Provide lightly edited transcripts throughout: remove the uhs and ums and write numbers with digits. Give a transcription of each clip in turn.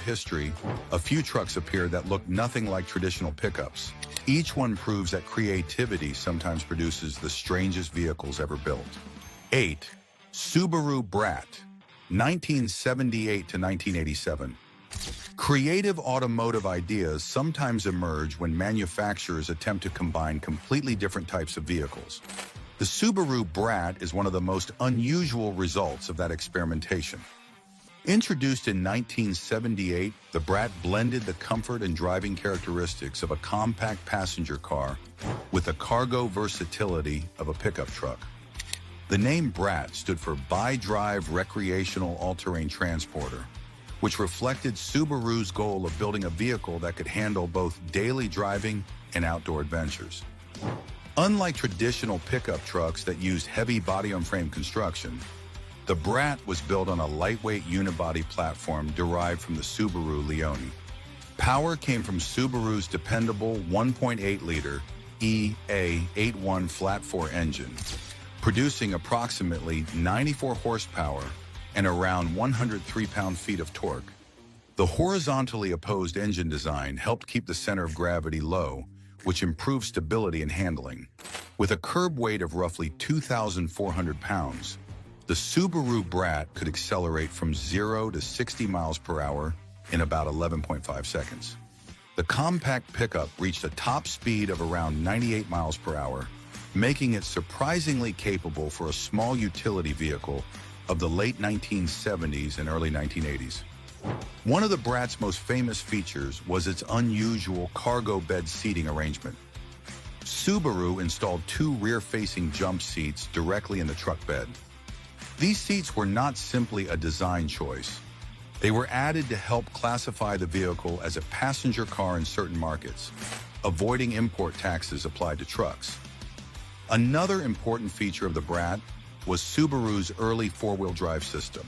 history, a few trucks appeared that looked nothing like traditional pickups. Each one proves that creativity sometimes produces the strangest vehicles ever built. 8. Subaru Brat, 1978 to 1987. Creative automotive ideas sometimes emerge when manufacturers attempt to combine completely different types of vehicles. The Subaru Brat is one of the most unusual results of that experimentation. Introduced in 1978, the Brat blended the comfort and driving characteristics of a compact passenger car with the cargo versatility of a pickup truck. The name Brat stood for Bi-Drive Recreational All-Terrain Transporter, which reflected Subaru's goal of building a vehicle that could handle both daily driving and outdoor adventures. Unlike traditional pickup trucks that used heavy body-on-frame construction, the Brat was built on a lightweight unibody platform derived from the Subaru Leone. Power came from Subaru's dependable 1.8-liter EA81 flat-4 engine, producing approximately 94 horsepower and around 103 pound-feet of torque. The horizontally opposed engine design helped keep the center of gravity low, which improved stability and handling. With a curb weight of roughly 2,400 pounds, the Subaru Brat could accelerate from 0 to 60 miles per hour in about 11.5 seconds. The compact pickup reached a top speed of around 98 miles per hour, making it surprisingly capable for a small utility vehicle of the late 1970s and early 1980s. One of the Brat's most famous features was its unusual cargo bed seating arrangement. Subaru installed 2 rear-facing jump seats directly in the truck bed. These seats were not simply a design choice. They were added to help classify the vehicle as a passenger car in certain markets, avoiding import taxes applied to trucks. Another important feature of the Brat was Subaru's early four-wheel drive system.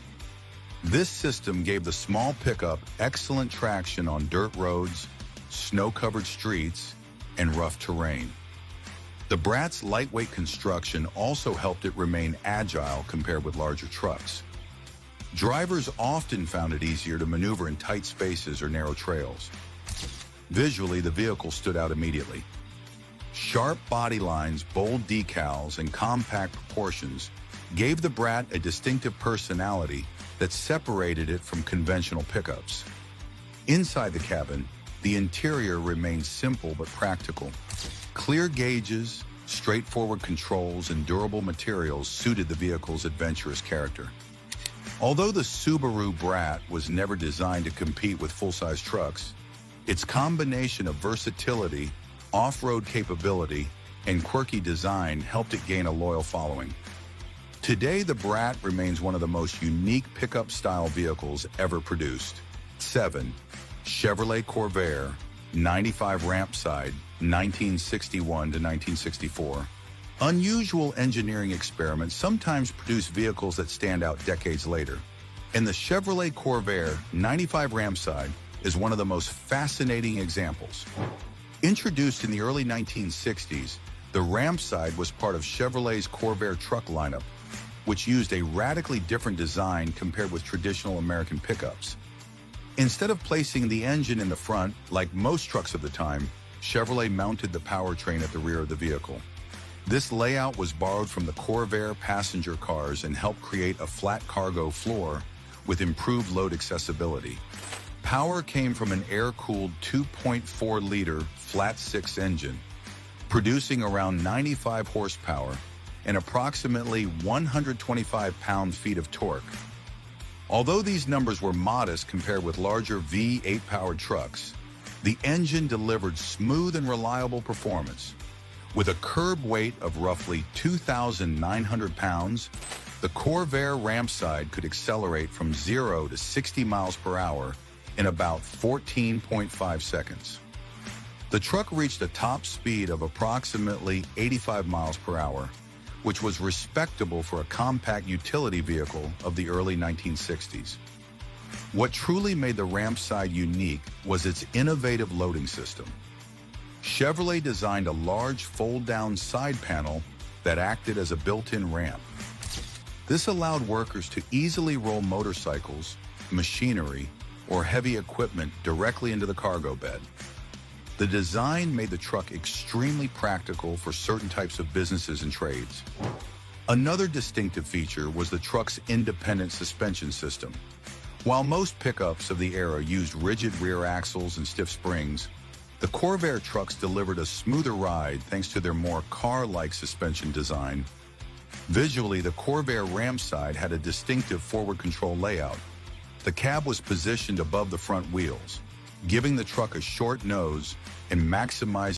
This system gave the small pickup excellent traction on dirt roads, snow-covered streets, and rough terrain. The Brat's lightweight construction also helped it remain agile compared with larger trucks. Drivers often found it easier to maneuver in tight spaces or narrow trails. Visually, the vehicle stood out immediately. Sharp body lines, bold decals, and compact proportions gave the Brat a distinctive personality that separated it from conventional pickups. Inside the cabin, the interior remained simple but practical. Clear gauges, straightforward controls, and durable materials suited the vehicle's adventurous character. Although the Subaru Brat was never designed to compete with full-size trucks, its combination of versatility, off-road capability, and quirky design helped it gain a loyal following. Today, the Brat remains one of the most unique pickup-style vehicles ever produced. 7. Chevrolet Corvair, 95 ramp side, 1961 to 1964. Unusual engineering experiments sometimes produce vehicles that stand out decades later. And the Chevrolet Corvair 95 ramp side is one of the most fascinating examples. Introduced in the early 1960s, the ramp side was part of Chevrolet's Corvair truck lineup, which used a radically different design compared with traditional American pickups. Instead of placing the engine in the front, like most trucks of the time, Chevrolet mounted the powertrain at the rear of the vehicle. This layout was borrowed from the Corvair passenger cars and helped create a flat cargo floor with improved load accessibility. Power came from an air-cooled 2.4-liter flat-six engine, producing around 95 horsepower and approximately 125 pound-feet of torque. Although these numbers were modest compared with larger V8-powered trucks, the engine delivered smooth and reliable performance. With a curb weight of roughly 2,900 pounds, the Corvair ramp side could accelerate from 0 to 60 miles per hour in about 14.5 seconds. The truck reached a top speed of approximately 85 miles per hour, which was respectable for a compact utility vehicle of the early 1960s. What truly made the ramp side unique was its innovative loading system. Chevrolet designed a large fold-down side panel that acted as a built-in ramp. This allowed workers to easily roll motorcycles, machinery, or heavy equipment directly into the cargo bed. The design made the truck extremely practical for certain types of businesses and trades. Another distinctive feature was the truck's independent suspension system. While most pickups of the era used rigid rear axles and stiff springs, the Corvair trucks delivered a smoother ride thanks to their more car-like suspension design. Visually, the Corvair Ram side had a distinctive forward control layout. The cab was positioned above the front wheels, giving the truck a short nose and maximizing